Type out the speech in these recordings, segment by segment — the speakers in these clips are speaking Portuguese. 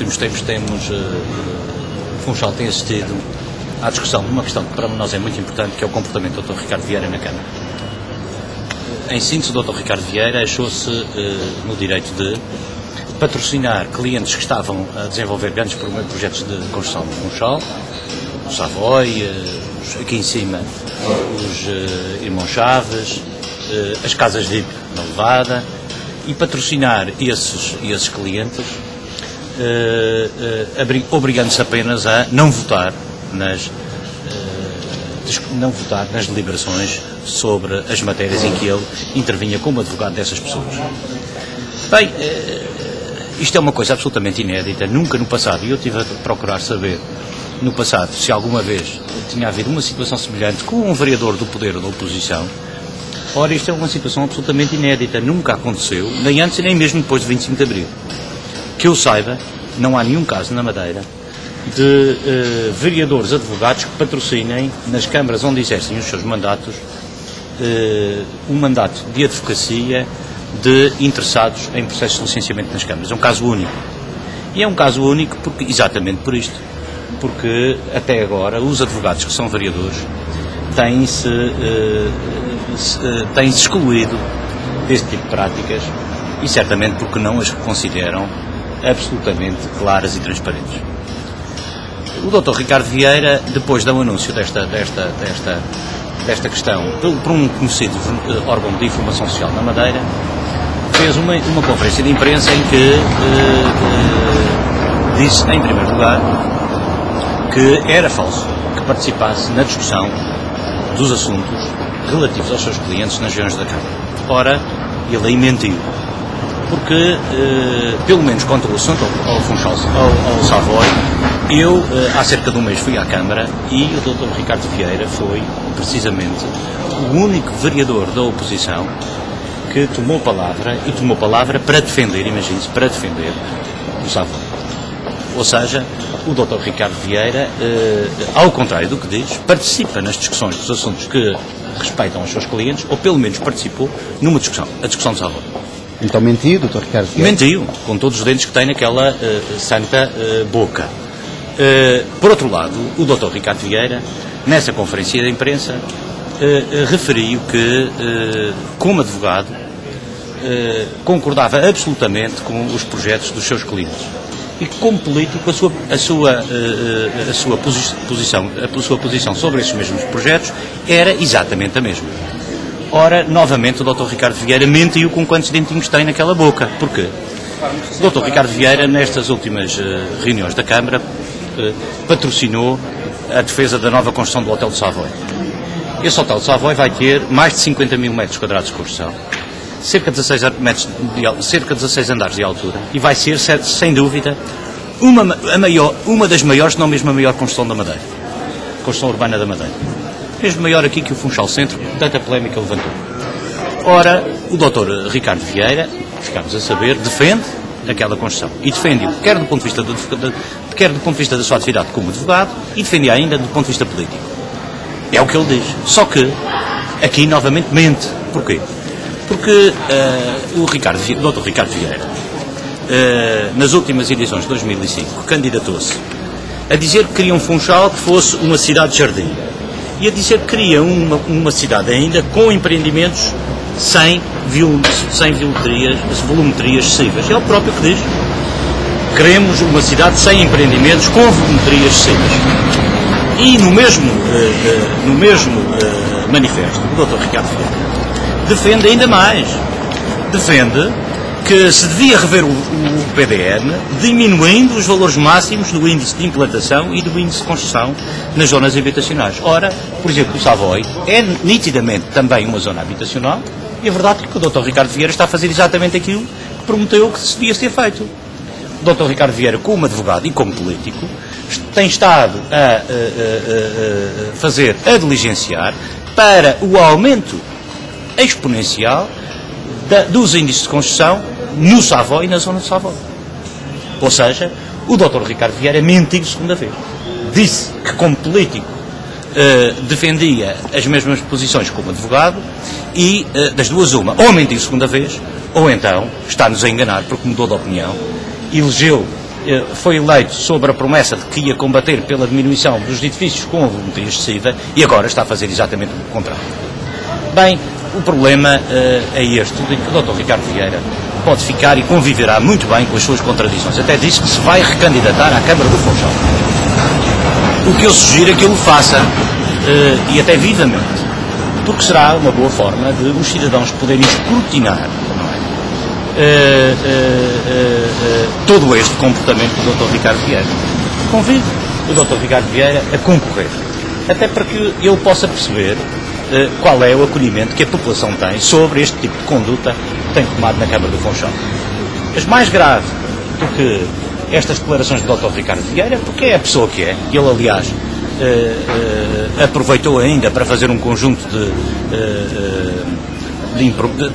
últimos tempos Funchal tem assistido à discussão de uma questão que para nós é muito importante, que é o comportamento do Dr. Ricardo Vieira na Câmara. Em síntese, o Dr. Ricardo Vieira achou-se no direito de patrocinar clientes que estavam a desenvolver grandes projetos de construção de Funchal, o Savoy, aqui em cima os Irmãos Chaves, as casas VIP na Levada, e patrocinar esses clientes, obrigando-se apenas a não votar nas deliberações sobre as matérias em que ele intervinha como advogado dessas pessoas. Bem, isto é uma coisa absolutamente inédita. Nunca no passado, e eu tive a procurar saber no passado se alguma vez tinha havido uma situação semelhante com um vereador do poder ou da oposição. Ora, isto é uma situação absolutamente inédita. Nunca aconteceu, nem antes nem mesmo depois de 25 de Abril. Que eu saiba, não há nenhum caso na Madeira de vereadores advogados que patrocinem nas câmaras onde exercem os seus mandatos um mandato de advocacia de interessados em processos de licenciamento nas câmaras. É um caso único. E é um caso único exatamente por isto. Porque até agora os advogados que são vereadores têm-se excluído deste tipo de práticas, e certamente porque não as consideram absolutamente claras e transparentes. O Dr. Ricardo Vieira, depois do anúncio desta questão por um conhecido órgão de informação social na Madeira, fez uma conferência de imprensa em que disse, em primeiro lugar, que era falso que participasse na discussão dos assuntos relativos aos seus clientes nas reuniões da Câmara. Ora, ele aí mentiu, porque, pelo menos quanto ao assunto, ao Funchal, ao Savoy, eu, há cerca de um mês, fui à Câmara e o Dr. Ricardo Vieira foi, precisamente, o único vereador da oposição que tomou palavra, e tomou palavra para defender, imagine-se, para defender o Savoy. Ou seja, o Dr. Ricardo Vieira, ao contrário do que diz, participa nas discussões dos assuntos que respeitam os seus clientes, ou pelo menos participou numa discussão, a discussão do Savoy. Então mentiu, Dr. Ricardo Vieira? Mentiu, com todos os dentes que tem naquela santa boca. Por outro lado, o Dr. Ricardo Vieira, nessa conferência de imprensa, referiu que, como advogado, concordava absolutamente com os projetos dos seus clientes. E que, como político, a sua posição sobre esses mesmos projetos era exatamente a mesma. Ora, novamente, o Dr. Ricardo Vieira mentiu com quantos dentinhos tem naquela boca. Porquê? O Dr. Ricardo Vieira, nestas últimas reuniões da Câmara, patrocinou a defesa da nova construção do Hotel de Savoy. Esse Hotel de Savoy vai ter mais de 50 mil metros quadrados de construção, cerca de 16 andares de altura, e vai ser, sem dúvida, uma das maiores, se não mesmo a maior construção da Madeira, construção urbana da Madeira. Mesmo maior aqui que o Funchal Centro, tanta polémica levantou. Ora, o Dr. Ricardo Vieira, ficámos a saber, defende aquela construção. E defende-o, quer do ponto de vista da sua atividade como advogado, e defende ainda do ponto de vista político. É o que ele diz. Só que, aqui, novamente, mente. Porquê? Porque o Dr. Ricardo Vieira, nas últimas edições de 2005, candidatou-se a dizer que queria um Funchal que fosse uma cidade-jardim, e a dizer que queria uma cidade ainda com empreendimentos sem volumetrias excessivas. É o próprio que diz. Queremos uma cidade sem empreendimentos com volumetrias excessivas. E no mesmo manifesto, o Dr. Ricardo Vieira defende ainda mais. Defende que se devia rever o PDM, diminuindo os valores máximos do índice de implantação e do índice de construção nas zonas habitacionais. Ora, por exemplo, o Savoy é nitidamente também uma zona habitacional, e a verdade é que o Dr. Ricardo Vieira está a fazer exatamente aquilo que prometeu que se devia ser feito. O Dr. Ricardo Vieira, como advogado e como político, tem estado a diligenciar para o aumento exponencial dos índices de construção no Savoy e na zona do Savoy. Ou seja, o Dr. Ricardo Vieira mentiu segunda vez. Disse que, como político, defendia as mesmas posições como advogado, e das duas uma, ou mentiu segunda vez, ou então está-nos a enganar porque mudou de opinião, elegeu foi eleito sobre a promessa de que ia combater pela diminuição dos edifícios com a volumetria excessiva e agora está a fazer exatamente o contrário. Bem, o problema é este, de que o Dr. Ricardo Vieira pode ficar e conviverá muito bem com as suas contradições. Até disse que se vai recandidatar à Câmara do Funchal. O que eu sugiro é que ele o faça, e até vivamente, porque será uma boa forma de os cidadãos poderem escrutinar, não é? Todo este comportamento do Dr. Ricardo Vieira. Convido o Dr. Ricardo Vieira a concorrer, até para que ele possa perceber qual é o acolhimento que a população tem sobre este tipo de conduta que tem tomado na Câmara do Funchal. Mas mais grave do que estas declarações do Dr. Ricardo Vieira, porque é a pessoa que é, ele aliás aproveitou ainda para fazer um conjunto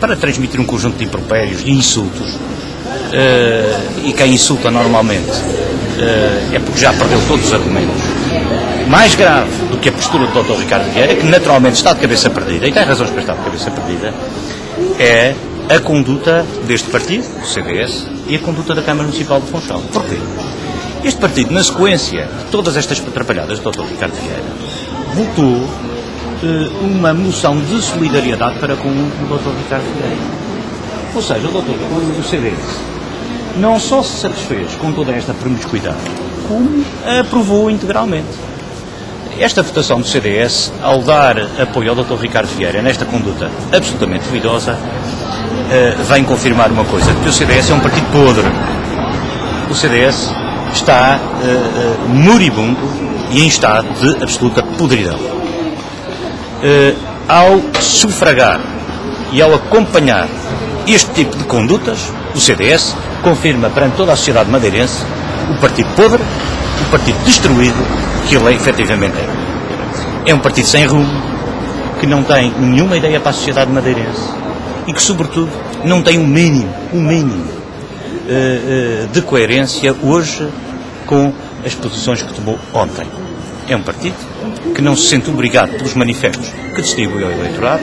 para transmitir um conjunto de impropérios, de insultos, e quem insulta normalmente é porque já perdeu todos os argumentos. Mais grave do que a postura do Dr. Ricardo Vieira, que naturalmente está de cabeça perdida, e tem razões para estar de cabeça perdida, é a conduta deste partido, o CDS, e a conduta da Câmara Municipal de Funchal. Porquê? Este partido, na sequência de todas estas atrapalhadas do Dr. Ricardo Vieira, votou uma moção de solidariedade para com o Dr. Ricardo Vieira. Ou seja, o CDS não só se satisfez com toda esta promiscuidade, como a aprovou integralmente. Esta votação do CDS, ao dar apoio ao Dr. Ricardo Vieira nesta conduta absolutamente duvidosa, vem confirmar uma coisa, que o CDS é um partido podre. O CDS está moribundo e em estado de absoluta podridão. Ao sufragar e ao acompanhar este tipo de condutas, o CDS confirma perante toda a sociedade madeirense o partido podre, o partido destruído que ele efetivamente é. É um partido sem rumo, que não tem nenhuma ideia para a sociedade madeirense e que, sobretudo, não tem um mínimo de coerência hoje com as posições que tomou ontem. É um partido que não se sente obrigado pelos manifestos que distribui ao eleitorado,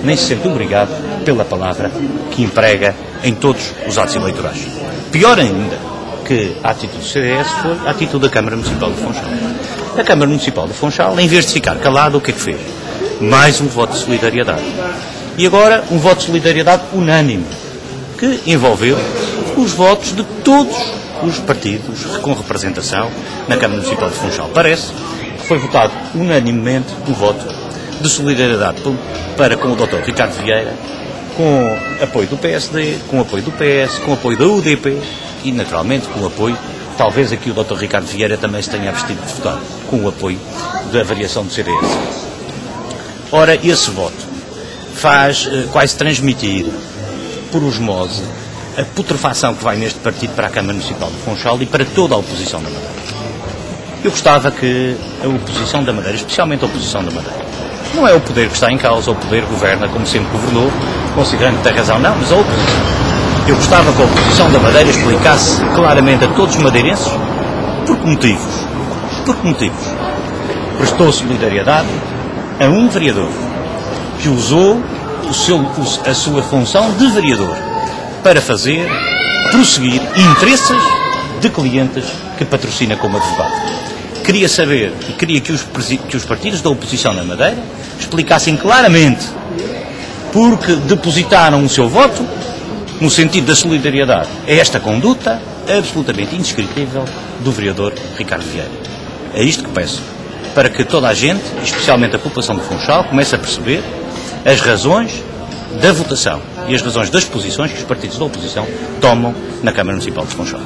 nem se sente obrigado pela palavra que emprega em todos os atos eleitorais. Pior ainda que a atitude do CDS foi a atitude da Câmara Municipal de Funchal. A Câmara Municipal de Funchal, em vez de ficar calada, o que é que fez? Mais um voto de solidariedade. E agora um voto de solidariedade unânime, que envolveu os votos de todos os partidos com representação na Câmara Municipal de Funchal. Parece que foi votado unanimemente um voto de solidariedade para com o Dr. Ricardo Vieira, com apoio do PSD, com apoio do PS, com apoio da UDP e, naturalmente, com o apoio, talvez aqui o Dr. Ricardo Vieira também se tenha abstido de votar, com o apoio da variação do CDS. Ora, esse voto faz quase transmitir por osmose a putrefação que vai neste partido para a Câmara Municipal de Funchal e para toda a oposição da Madeira. Eu gostava que a oposição da Madeira, especialmente a oposição da Madeira, não é o poder que está em causa, o poder governa como sempre governou, considerando que tem razão, não, mas a oposição. Eu gostava que a oposição da Madeira explicasse claramente a todos os madeirenses por que motivos prestou solidariedade a um vereador que usou a sua função de vereador para prosseguir interesses de clientes que patrocina como advogado. Queria saber e queria que os partidos da oposição na Madeira explicassem claramente porque depositaram o seu voto no sentido da solidariedade a esta conduta absolutamente indescritível do vereador Ricardo Vieira. É isto que peço, para que toda a gente, especialmente a população de Funchal, comece a perceber as razões da votação e as razões das posições que os partidos da oposição tomam na Câmara Municipal de Funchal.